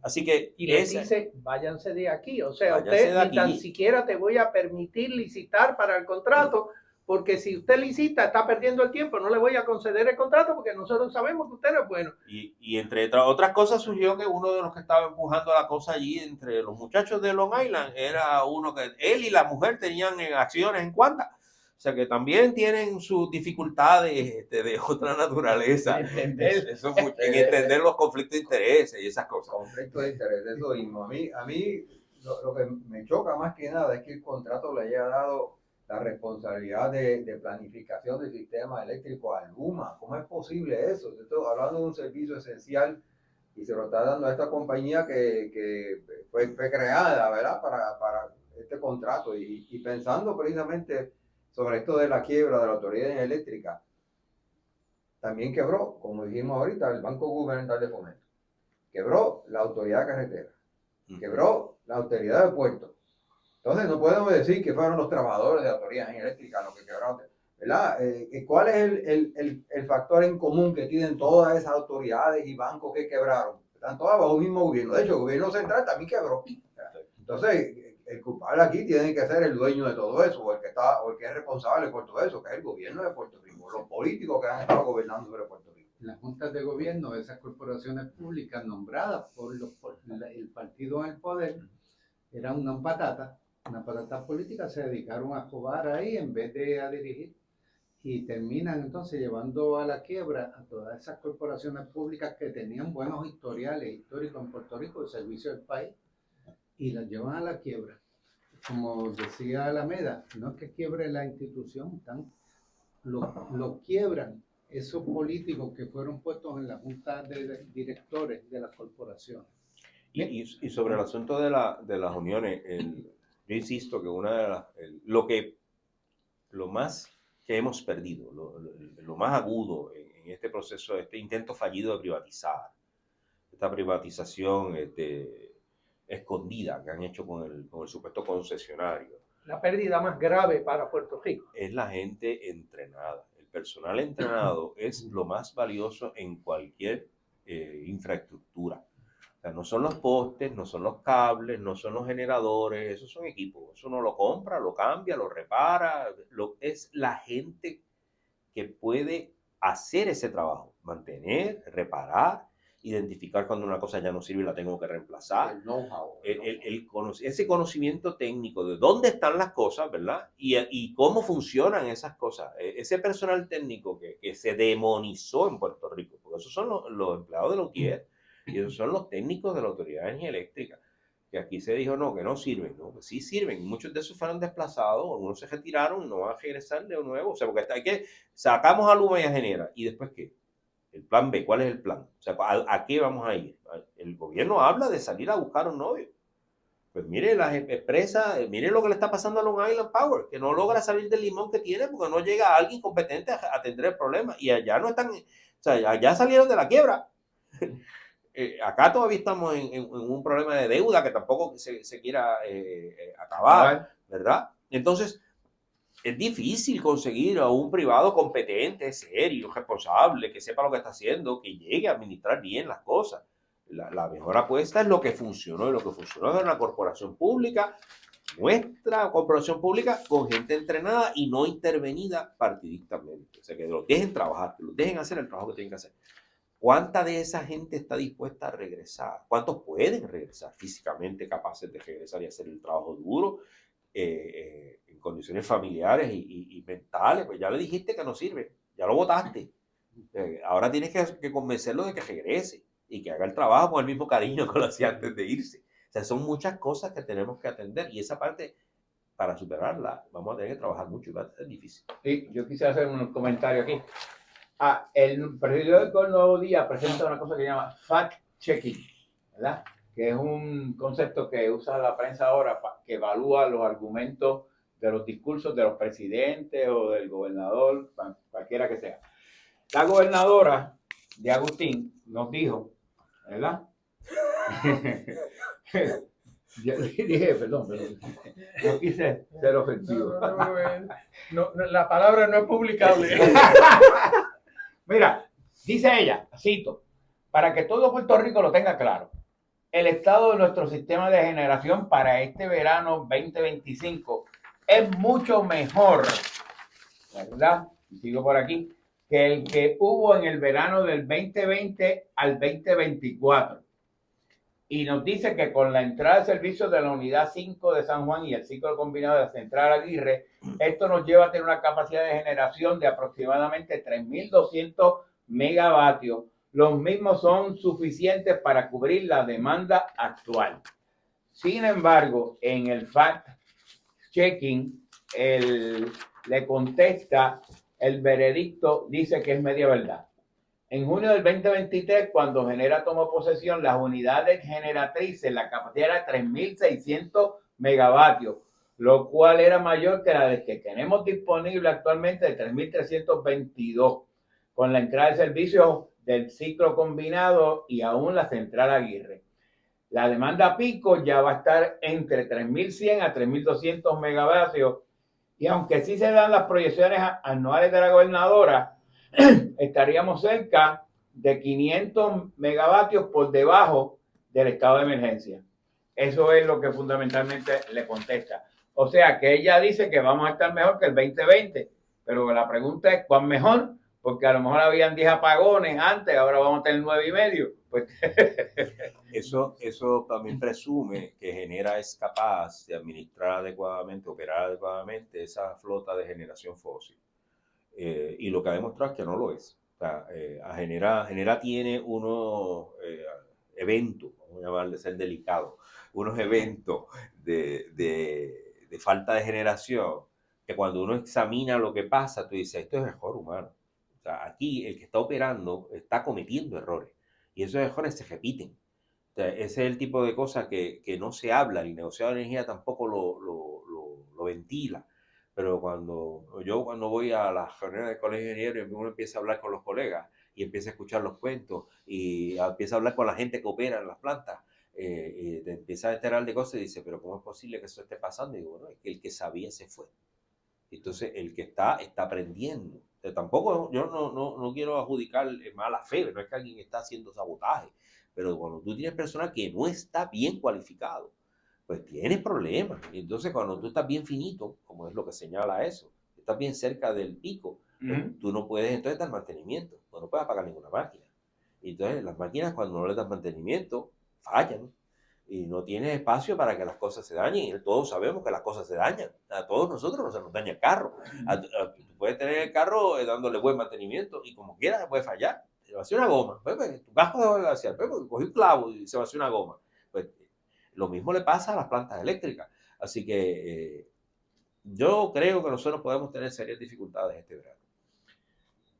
Speaker 5: Así que...
Speaker 1: Y les dice, váyanse de aquí. O sea, usted ni tan siquiera te voy a permitir licitar para el contrato, porque si usted licita, está perdiendo el tiempo. No le voy a conceder el contrato porque nosotros sabemos que usted no es bueno.
Speaker 5: Y entre otras cosas surgió que uno de los que estaba empujando la cosa allí entre los muchachos de Long Island era uno que él y la mujer tenían acciones en Quanta. O sea que también tienen sus dificultades de otra naturaleza. Eso es en entender los conflictos de intereses y esas cosas.
Speaker 3: Conflictos de interés, eso mismo. A mí lo que me choca más que nada es que el contrato le haya dado la responsabilidad de planificación del sistema eléctrico a Luma. ¿Cómo es posible eso? Estoy hablando de un servicio esencial y se lo está dando a esta compañía que fue creada, ¿verdad? Para este contrato y pensando precisamente sobre esto de la quiebra de la autoridad eléctrica. También quebró, como dijimos ahorita, el Banco Gubernamental de Fomento. Quebró la autoridad de carretera. Quebró la autoridad de puertos. Entonces no podemos decir que fueron los trabajadores de la autoridad eléctrica los que quebraron, ¿verdad? ¿Cuál es el factor en común que tienen todas esas autoridades y bancos que quebraron? Están todas bajo el mismo gobierno. De hecho, el gobierno central también quebró. Entonces, el culpable aquí tiene que ser el dueño de todo eso, o el que es responsable por todo eso, que es el gobierno de Puerto Rico, los políticos que han estado gobernando sobre Puerto Rico.
Speaker 2: Las juntas de gobierno de esas corporaciones públicas nombradas por el partido en el poder eran unas patatas políticas, se dedicaron a jugar ahí en vez de a dirigir y terminan entonces llevando a la quiebra a todas esas corporaciones públicas que tenían buenos historiales históricos en Puerto Rico, el servicio del país, y las llevan a la quiebra. Como decía Alameda, no es que quiebre la institución, lo quiebran esos políticos que fueron puestos en la junta de directores de las corporaciones.
Speaker 5: Y sobre el asunto de las uniones, yo insisto que lo más que hemos perdido, lo más agudo en este proceso, este intento fallido de privatizar, esta privatización escondida que han hecho con el supuesto concesionario.
Speaker 1: La pérdida más grave para Puerto Rico
Speaker 5: Es la gente entrenada. El personal entrenado es lo más valioso en cualquier infraestructura. O sea, no son los postes, no son los cables, no son los generadores, esos son equipos. Eso uno lo compra, lo cambia, lo repara. Es la gente que puede hacer ese trabajo, mantener, reparar, identificar cuando una cosa ya no sirve y la tengo que reemplazar.
Speaker 3: El know-how.
Speaker 5: Ese conocimiento técnico de dónde están las cosas, ¿verdad? Y cómo funcionan esas cosas. Ese personal técnico que se demonizó en Puerto Rico, porque esos son los empleados de la UTIER y esos son los técnicos de la Autoridad de Energía Eléctrica, que aquí se dijo no, que no sirven, ¿no? Que sí sirven. Muchos de esos fueron desplazados, algunos se retiraron y no van a regresar de nuevo. O sea, porque sacamos a Luma y a Genera, ¿y después qué? El plan B, ¿cuál es el plan? O sea, ¿a qué vamos a ir? El gobierno habla de salir a buscar un novio. Pues mire las empresas, mire lo que le está pasando a Long Island Power, que no logra salir del limón que tiene porque no llega alguien competente a atender el problema. Y allá no están, o sea, allá salieron de la quiebra. Acá todavía estamos en un problema de deuda que tampoco se quiera acabar, ¿verdad? Entonces, es difícil conseguir a un privado competente, serio, responsable, que sepa lo que está haciendo, que llegue a administrar bien las cosas. La mejor apuesta es lo que funcionó, y lo que funcionó es una corporación pública, nuestra corporación pública, con gente entrenada y no intervenida partidistamente. O sea, que los dejen trabajar, que los dejen hacer el trabajo que tienen que hacer. ¿Cuánta de esa gente está dispuesta a regresar? ¿Cuántos pueden regresar físicamente capaces de regresar y hacer el trabajo duro? En condiciones familiares y mentales, pues ya le dijiste que no sirve, ya lo votaste. Ahora tienes que convencerlo de que regrese y que haga el trabajo con el mismo cariño que lo hacía antes de irse. O sea, son muchas cosas que tenemos que atender y esa parte, para superarla, vamos a tener que trabajar mucho y va a ser difícil.
Speaker 4: Sí, yo quisiera hacer un comentario aquí. El periódico El Nuevo Día presenta una cosa que se llama fact-checking, ¿verdad? Que es un concepto que usa la prensa ahora que evalúa los argumentos de los discursos de los presidentes o del gobernador, cualquiera que sea. La gobernadora de Agustín nos dijo, ¿verdad? Ya dije, perdón, no quise ser ofensivo.
Speaker 1: La palabra no es publicable.
Speaker 4: Mira, dice ella, cito, para que todo Puerto Rico lo tenga claro, el estado de nuestro sistema de generación para este verano 2025 es mucho mejor, ¿verdad? Y sigo por aquí, que el que hubo en el verano del 2020 al 2024. y nos dice que con la entrada de servicio de la unidad 5 de San Juan y el ciclo combinado de la central Aguirre, esto nos lleva a tener una capacidad de generación de aproximadamente 3.200 megavatios. Los mismos son suficientes para cubrir la demanda actual. Sin embargo, en el fact-checking, le contesta el veredicto, dice que es media verdad. En junio del 2023, cuando Genera tomó posesión, las unidades generatrices, la capacidad era 3.600 megavatios, lo cual era mayor que la que tenemos disponible actualmente de 3.322, con la entrada de servicio del ciclo combinado y aún la central Aguirre. La demanda pico ya va a estar entre 3.100 a 3.200 megavatios, y aunque sí se dan las proyecciones anuales de la gobernadora, estaríamos cerca de 500 megavatios por debajo del estado de emergencia. Eso es lo que fundamentalmente le contesta. O sea, que ella dice que vamos a estar mejor que el 2020, pero la pregunta es, ¿cuán mejor? Porque a lo mejor habían 10 apagones antes, ahora vamos a tener 9,5. Pues
Speaker 5: Eso también presume que Genera es capaz de administrar adecuadamente, operar adecuadamente esa flota de generación fósil. Y lo que ha demostrado es que no lo es. O sea, Genera tiene unos eventos, vamos a llamarle ser delicado, unos eventos de falta de generación, que cuando uno examina lo que pasa, tú dices, esto es error humano. O sea, aquí el que está operando está cometiendo errores y esos errores se repiten. O sea, ese es el tipo de cosas que no se habla, el negociado de energía tampoco lo ventila. Pero cuando voy a las reuniones del colegio de ingenieros y uno empieza a hablar con los colegas y empieza a escuchar los cuentos y empieza a hablar con la gente que opera en las plantas, te empieza a enterar de cosas y dice, pero ¿cómo es posible que eso esté pasando? Y digo, bueno, es que el que sabía se fue. Entonces, el que está aprendiendo. O sea, tampoco, yo no quiero adjudicar mala fe, no es que alguien está haciendo sabotaje, pero cuando tú tienes personas que no está bien cualificado, pues tienes problemas. Y entonces, cuando tú estás bien finito, como es lo que señala eso, estás bien cerca del pico, pues tú no puedes entonces dar mantenimiento, no puedes apagar ninguna máquina. Y entonces, las máquinas, cuando no le das mantenimiento, fallan. Y no tienes espacio para que las cosas se dañen. Y todos sabemos que las cosas se dañan. A todos nosotros no se nos daña el carro. Tú puedes tener el carro dándole buen mantenimiento y como quieras se puede fallar. Se vacía una goma. Pues, tu carro debe vaciar. Pues, cogí un clavo y se vació una goma. Pues, lo mismo le pasa a las plantas eléctricas. Así que yo creo que nosotros podemos tener serias dificultades este verano.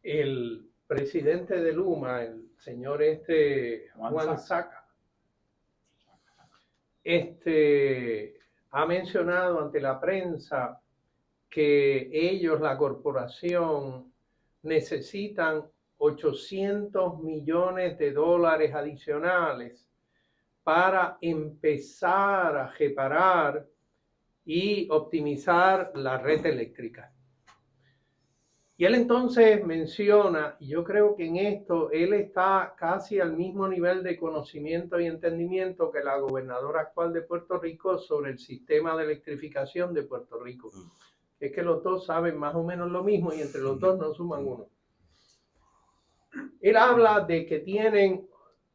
Speaker 1: El presidente de Luma, el señor Juan Saca, ha mencionado ante la prensa que ellos, la corporación, necesitan 800 millones de dólares adicionales para empezar a reparar y optimizar la red eléctrica. Y él entonces menciona, y yo creo que en esto él está casi al mismo nivel de conocimiento y entendimiento que la gobernadora actual de Puerto Rico sobre el sistema de electrificación de Puerto Rico. Es que los dos saben más o menos lo mismo y entre los dos no suman uno. Él habla de que tienen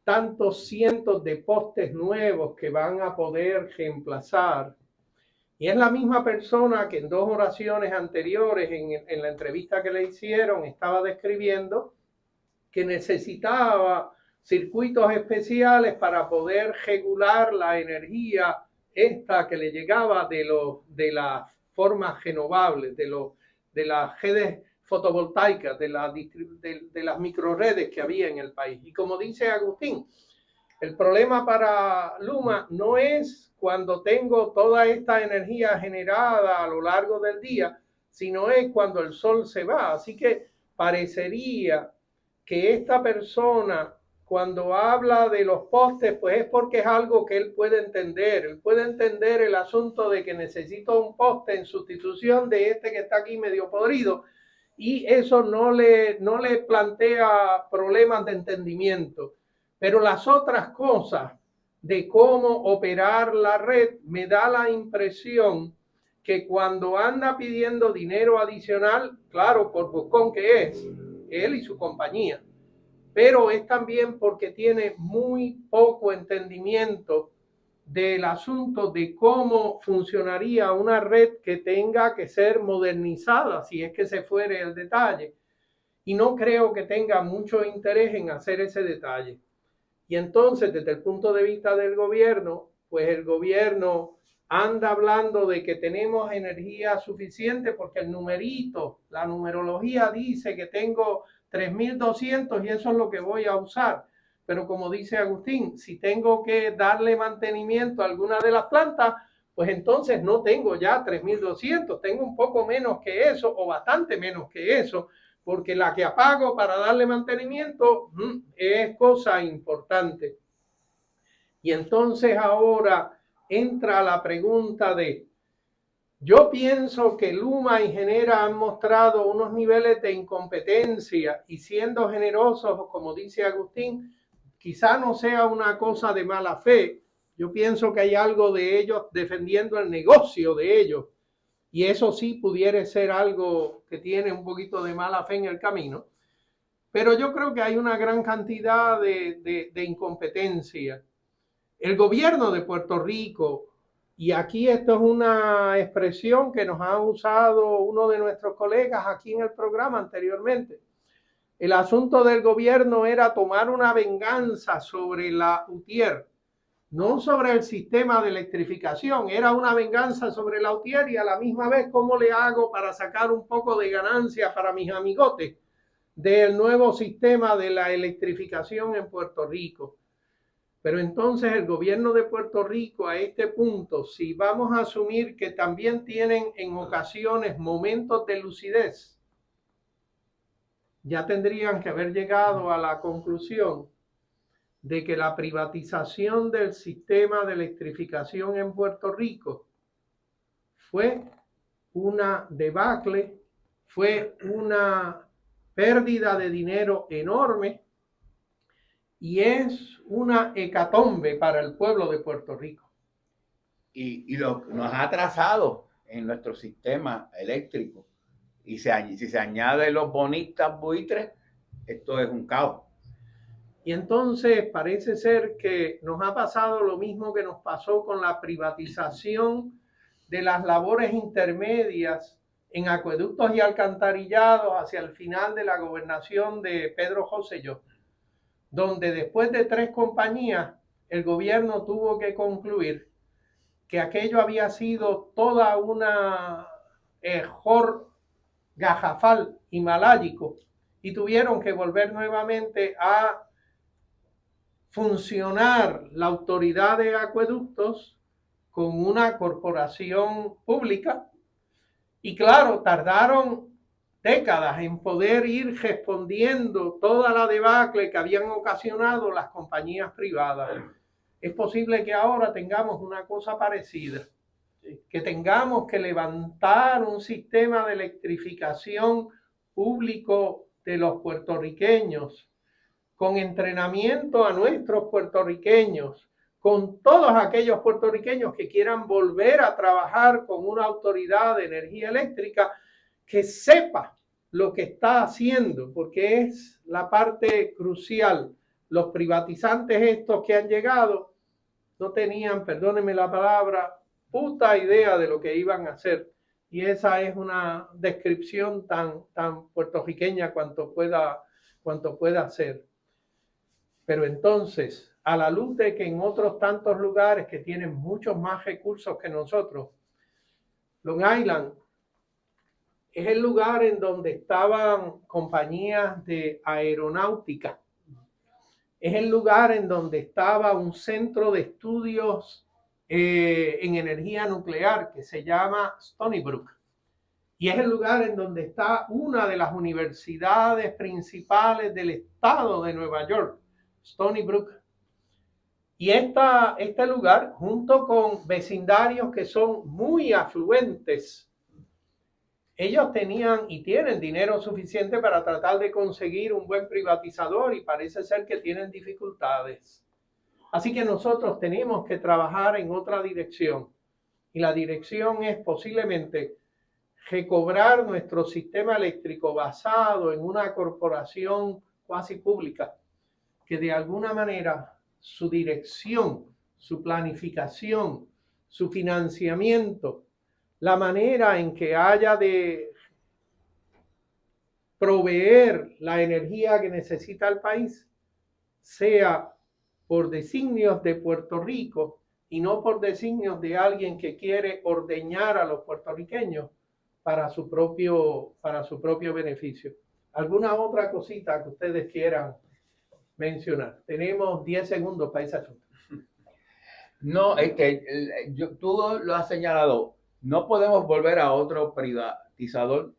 Speaker 1: tantos cientos de postes nuevos que van a poder reemplazar. Y es la misma persona que en dos oraciones anteriores, en la entrevista que le hicieron, estaba describiendo que necesitaba circuitos especiales para poder regular la energía esta que le llegaba de las formas renovables, de las redes fotovoltaicas, de las microredes que había en el país. Y como dice Agustín, el problema para Luma no es cuando tengo toda esta energía generada a lo largo del día, sino es cuando el sol se va. Así que parecería que esta persona, cuando habla de los postes, pues es porque es algo que él puede entender. Él puede entender el asunto de que necesito un poste en sustitución de este que está aquí medio podrido, y eso no le plantea problemas de entendimiento. Pero las otras cosas de cómo operar la red, me da la impresión que cuando anda pidiendo dinero adicional, claro, por buscón que es, él y su compañía, pero es también porque tiene muy poco entendimiento del asunto de cómo funcionaría una red que tenga que ser modernizada, si es que se fuere el detalle. Y no creo que tenga mucho interés en hacer ese detalle. Y entonces, desde el punto de vista del gobierno, pues el gobierno anda hablando de que tenemos energía suficiente porque el numerito, la numerología dice que tengo 3.200 y eso es lo que voy a usar. Pero como dice Agustín, si tengo que darle mantenimiento a alguna de las plantas, pues entonces no tengo ya 3.200, tengo un poco menos que eso o bastante menos que eso, porque la que apago para darle mantenimiento es cosa importante. Y entonces ahora entra la pregunta de, yo pienso que Luma y Genera han mostrado unos niveles de incompetencia y siendo generosos, como dice Agustín, quizá no sea una cosa de mala fe. Yo pienso que hay algo de ellos defendiendo el negocio de ellos. Y eso sí pudiera ser algo que tiene un poquito de mala fe en el camino. Pero yo creo que hay una gran cantidad de incompetencia. El gobierno de Puerto Rico, y aquí esto es una expresión que nos ha usado uno de nuestros colegas aquí en el programa anteriormente. El asunto del gobierno era tomar una venganza sobre la UTIER, no sobre el sistema de electrificación, era una venganza sobre la UTIER y a la misma vez cómo le hago para sacar un poco de ganancia para mis amigotes del nuevo sistema de la electrificación en Puerto Rico. Pero entonces el gobierno de Puerto Rico a este punto, si vamos a asumir que también tienen en ocasiones momentos de lucidez, ya tendrían que haber llegado a la conclusión de que la privatización del sistema de electrificación en Puerto Rico fue una debacle, fue una pérdida de dinero enorme y es una hecatombe para el pueblo de Puerto Rico.
Speaker 4: Y nos ha atrasado en nuestro sistema eléctrico. Y si se añaden los bonistas buitres, esto es un caos.
Speaker 1: Y entonces parece ser que nos ha pasado lo mismo que nos pasó con la privatización de las labores intermedias en acueductos y alcantarillados hacia el final de la gobernación de Pedro Rosselló, donde después de 3 compañías el gobierno tuvo que concluir que aquello había sido toda una error gajafal himaláyico y tuvieron que volver nuevamente a funcionar la autoridad de acueductos con una corporación pública y claro, tardaron décadas en poder ir respondiendo toda la debacle que habían ocasionado las compañías privadas. Es posible que ahora tengamos una cosa parecida, que tengamos que levantar un sistema de electrificación público de los puertorriqueños, con entrenamiento a nuestros puertorriqueños, con todos aquellos puertorriqueños que quieran volver a trabajar con una autoridad de energía eléctrica que sepa lo que está haciendo, porque es la parte crucial. Los privatizantes estos que han llegado no tenían, perdónenme la palabra, puta idea de lo que iban a hacer. Y esa es una descripción tan puertorriqueña cuanto pueda ser. Pero entonces, a la luz de que en otros tantos lugares que tienen muchos más recursos que nosotros, Long Island es el lugar en donde estaban compañías de aeronáutica. Es el lugar en donde estaba un centro de estudios en energía nuclear que se llama Stony Brook. Y es el lugar en donde está una de las universidades principales del estado de Nueva York, Stony Brook. Y este lugar, junto con vecindarios que son muy afluentes, ellos tenían y tienen dinero suficiente para tratar de conseguir un buen privatizador y parece ser que tienen dificultades. Así que nosotros tenemos que trabajar en otra dirección. Y la dirección es posiblemente recobrar nuestro sistema eléctrico basado en una corporación cuasi pública que de alguna manera su dirección, su planificación, su financiamiento, la manera en que haya de proveer la energía que necesita el país sea por designios de Puerto Rico y no por designios de alguien que quiere ordeñar a los puertorriqueños para su propio beneficio. ¿Alguna otra cosita que ustedes quieran mencionar? Tenemos 10 segundos para ese asunto.
Speaker 4: No, es que tú lo has señalado, no podemos volver a otro privatizador,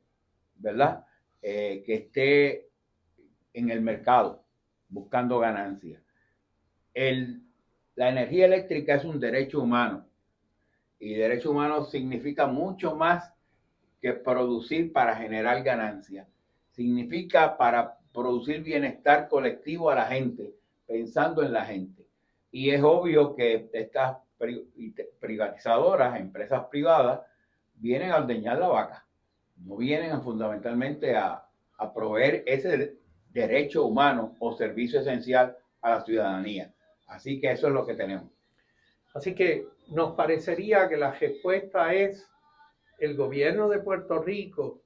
Speaker 4: ¿verdad? Que esté en el mercado buscando ganancias. La energía eléctrica es un derecho humano y derecho humano significa mucho más que producir para generar ganancias. Significa para producir bienestar colectivo a la gente, pensando en la gente. Y es obvio que estas privatizadoras, empresas privadas, vienen a ordeñar la vaca. No vienen fundamentalmente a proveer ese derecho humano o servicio esencial a la ciudadanía. Así que eso es lo que tenemos.
Speaker 1: Así que nos parecería que la respuesta es: el gobierno de Puerto Rico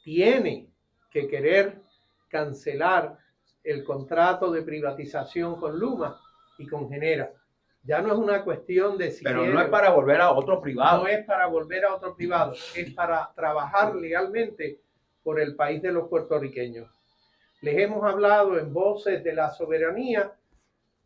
Speaker 1: tiene que querer cancelar el contrato de privatización con Luma y con Genera. Ya no es una cuestión de si
Speaker 4: Pero no es para volver a otro privado.
Speaker 1: No es para volver a otro privado, es para trabajar legalmente por el país de los puertorriqueños. Les hemos hablado en Voces de la Soberanía,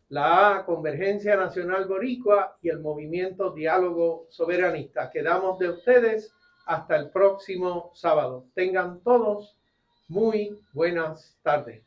Speaker 1: la Convergencia Nacional Boricua y el Movimiento Diálogo Soberanista. Quedamos de ustedes hasta el próximo sábado. Tengan todos muy buenas tardes.